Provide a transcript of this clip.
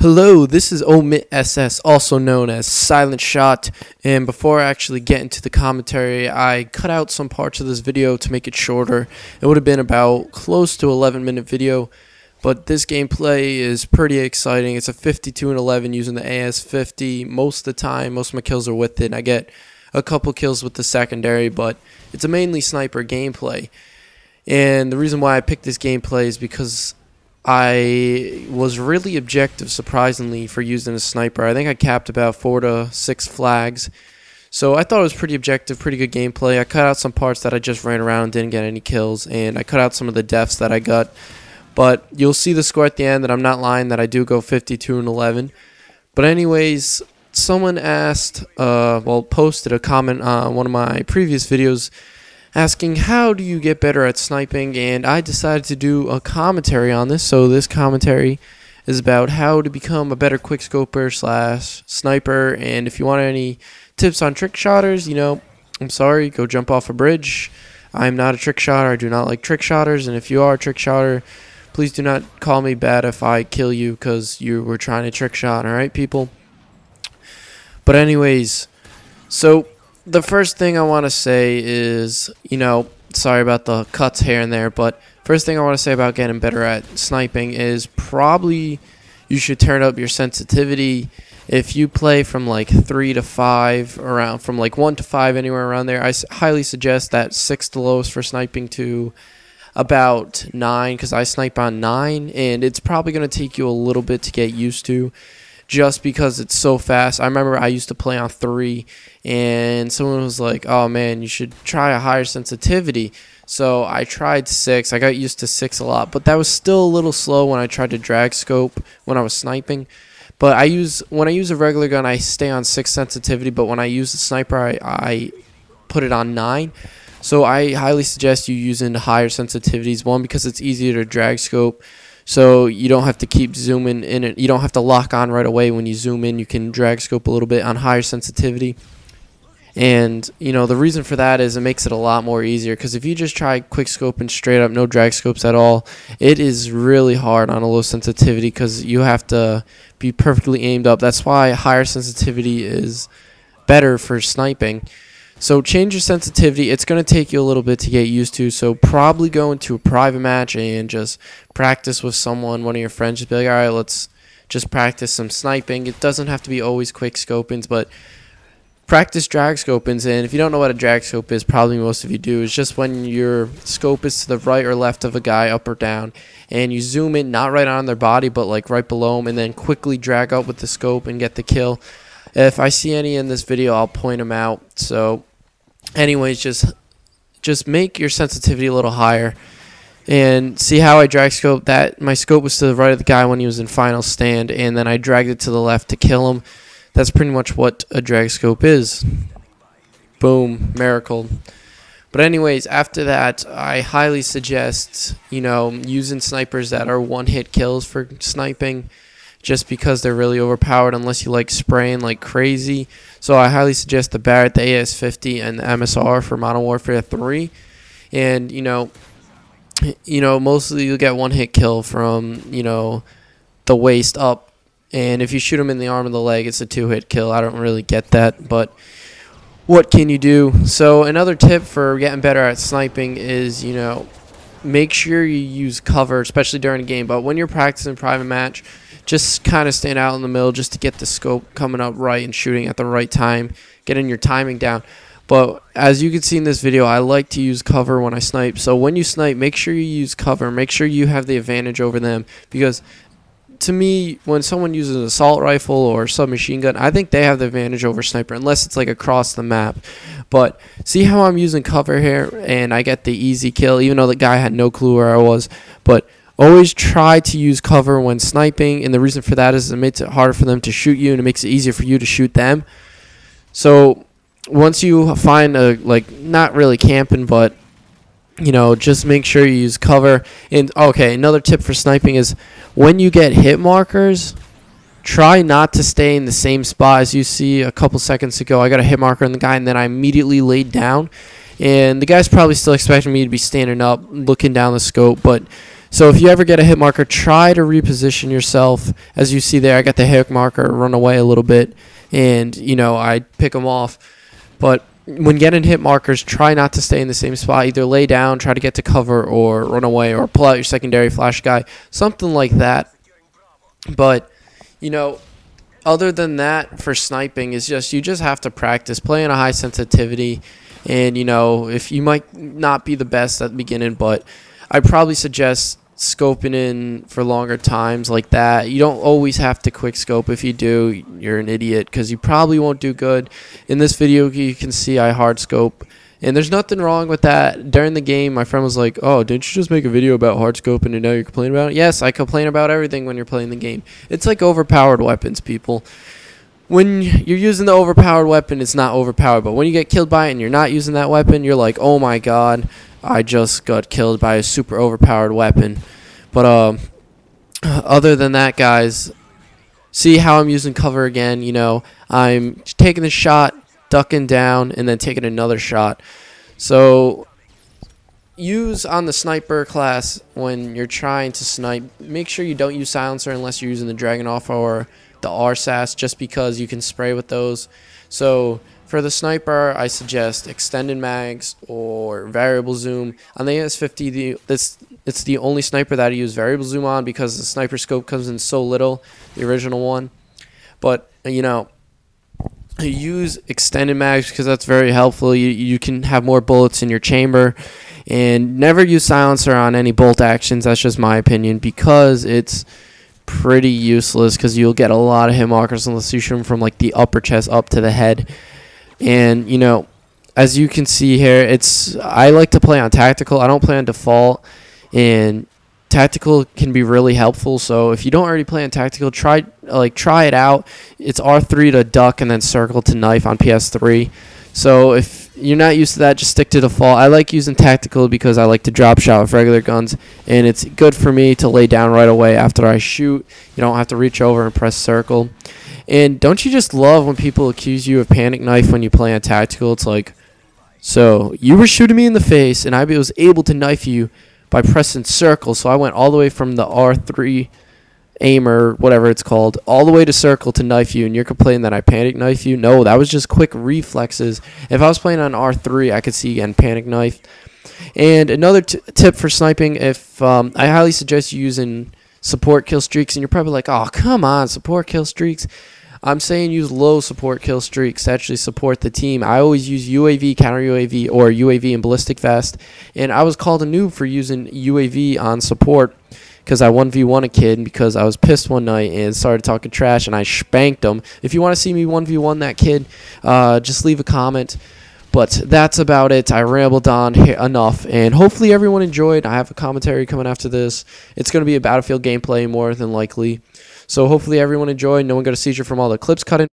Hello, this is Mw3, also known as Silent Shot, and before I actually get into the commentary, I cut out some parts of this video to make it shorter. It would have been about close to 11-minute video, but this gameplay is pretty exciting. It's a 52-11 using the AS-50 most of the time. Most of my kills are with it, and I get a couple kills with the secondary, but it's a mainly sniper gameplay. And the reason why I picked this gameplay is because I was really objective, surprisingly, for using a sniper. I think I capped about 4 to 6 flags. So I thought it was pretty objective, pretty good gameplay. I cut out some parts that I just ran around and didn't get any kills, and I cut out some of the deaths that I got. But you'll see the score at the end, that I'm not lying, that I do go 52-11. But anyways, someone asked, posted a comment on one of my previous videos asking how do you get better at sniping, and I decided to do a commentary on this. So this commentary is about how to become a better quickscoper / sniper, and if you want any tips on trick shotters, I'm sorry, go jump off a bridge. I'm not a trick shotter. I do not like trick shotters, and if you are a trick shotter, please do not call me bad if I kill you because you were trying to trick shot, alright people? But anyways, so the first thing I want to say is, sorry about the cuts here and there, but first thing I want to say about getting better at sniping is probably you should turn up your sensitivity. If you play from like 3 to 5, around from like 1 to 5, anywhere around there, I highly suggest that 6 the lowest for sniping to about 9, because I snipe on 9, and it's probably going to take you a little bit to get used to, just because it's so fast. I remember I used to play on 3, and someone was like, oh man, you should try a higher sensitivity. So I tried 6. I got used to 6 a lot, but that was still a little slow when I tried to drag scope when I was sniping. But when I use a regular gun, I stay on 6 sensitivity, but when I use the sniper, I put it on 9. So I highly suggest you using higher sensitivities. One, because it's easier to drag scope, so you don't have to keep zooming in it. You don't have to lock on right away when you zoom in. You can drag scope a little bit on higher sensitivity. And, the reason for that is it makes it a lot more easier, because if you just try quick scoping straight up, no drag scopes at all, it is really hard on a low sensitivity because you have to be perfectly aimed up. That's why higher sensitivity is better for sniping. So change your sensitivity. It's going to take you a little bit to get used to, so probably go into a private match and just practice with someone, one of your friends. Just be like, alright, let's just practice some sniping. It doesn't have to be always quick scopings, but practice drag scopings. And if you don't know what a drag scope is, probably most of you do. It's just when your scope is to the right or left of a guy, up or down, and you zoom in, not right on their body, but like right below them, and then quickly drag up with the scope and get the kill. If I see any in this video, I'll point them out. So anyways, just make your sensitivity a little higher, and see how I drag scope. That my scope was to the right of the guy when he was in final stand, and then I dragged it to the left to kill him. That's pretty much what a drag scope is. Boom, miracle. But anyways, after that, I highly suggest using snipers that are one-hit kills for sniping, just because they're really overpowered unless you like spraying like crazy. So I highly suggest the Barrett, the AS-50, and the MSR for Modern Warfare 3. And mostly you'll get one-hit kill from the waist up, and if you shoot them in the arm or the leg, it's a 2-hit kill. I don't really get that, but what can you do? So another tip for getting better at sniping is make sure you use cover, especially during a game. But when you're practicing private match, just kind of stand out in the middle just to get the scope coming up right and shooting at the right time, getting your timing down. But as you can see in this video, I like to use cover when I snipe. So when you snipe, make sure you use cover. Make sure you have the advantage over them, because to me, when someone uses an assault rifle or submachine gun, I think they have the advantage over sniper, unless it's like across the map. But see how I'm using cover here, and I get the easy kill, even though the guy had no clue where I was. But always try to use cover when sniping, and the reason for that is it makes it harder for them to shoot you, and it makes it easier for you to shoot them. So once you find not really camping, but just make sure you use cover. And okay, another tip for sniping is when you get hit markers, try not to stay in the same spot. As you see a couple seconds ago, I got a hit marker on the guy, and then I immediately laid down, and the guy's probably still expecting me to be standing up looking down the scope, but So if you ever get a hit marker, try to reposition yourself. As you see there, I got the hit marker, run away a little bit, and, you know, I pick them off. But when getting hit markers, try not to stay in the same spot. Either lay down, try to get to cover, or run away, or pull out your secondary flash guy, something like that. But, you know, other than that, for sniping, is just you just have to practice playing a high sensitivity. And, you know, if you might not be the best at the beginning, but I'd probably suggest scoping in for longer times like that. You don't always have to quick scope. If you do, you're an idiot, because you probably won't do good. In this video, you can see I hard scope, and there's nothing wrong with that. During the game, my friend was like, "Oh, didn't you just make a video about hard scoping and now you're complaining about it?" Yes, I complain about everything when you're playing the game. It's like overpowered weapons, people. When you're using the overpowered weapon, it's not overpowered, but when you get killed by it and you're not using that weapon, you're like, "Oh my god, I just got killed by a super overpowered weapon." But other than that, guys, see how I'm using cover again. You know, I'm taking the shot, ducking down, and then taking another shot. So use on the sniper class when you're trying to snipe. Make sure you don't use silencer unless you're using the Dragunov or the RSAS, just because you can spray with those. So for the sniper, I suggest extended mags or variable zoom. On the AS50, it's the only sniper that I use variable zoom on, because the sniper scope comes in so little, the original one. But, you know, use extended mags because that's very helpful. You can have more bullets in your chamber. And never use silencer on any bolt actions. That's just my opinion, because it's pretty useless, because you'll get a lot of hit markers unless you shoot them from like the upper chest up to the head. And, you know, as you can see here, I like to play on tactical. I don't play on default, and tactical can be really helpful. So if you don't already play on tactical, try it out. It's R3 to duck and then circle to knife on PS3. So if you're not used to that, just stick to default. I like using tactical because I like to drop shot with regular guns, and it's good for me to lay down right away after I shoot. You don't have to reach over and press circle. And don't you just love when people accuse you of panic knife when you play on tactical? It's like, so you were shooting me in the face, and I was able to knife you by pressing circle. So I went all the way from the R3 aimer, whatever it's called, all the way to circle to knife you, and you're complaining that I panic knife you? No, that was just quick reflexes. If I was playing on R3, I could see you getting panic knifed. And another tip for sniping, if I highly suggest you using support kill streaks. And you're probably like, "Oh, come on, support kill streaks." I'm saying use low support kill streaks to actually support the team. I always use UAV, counter UAV, or UAV and ballistic vest. And I was called a noob for using UAV on support, because I 1v1 a kid because I was pissed one night and started talking trash, and I spanked him. If you want to see me 1v1 that kid, just leave a comment. But that's about it. I rambled on enough, and hopefully everyone enjoyed. I have a commentary coming after this. It's going to be a Battlefield gameplay more than likely. So hopefully everyone enjoyed. No one got a seizure from all the clips cut in.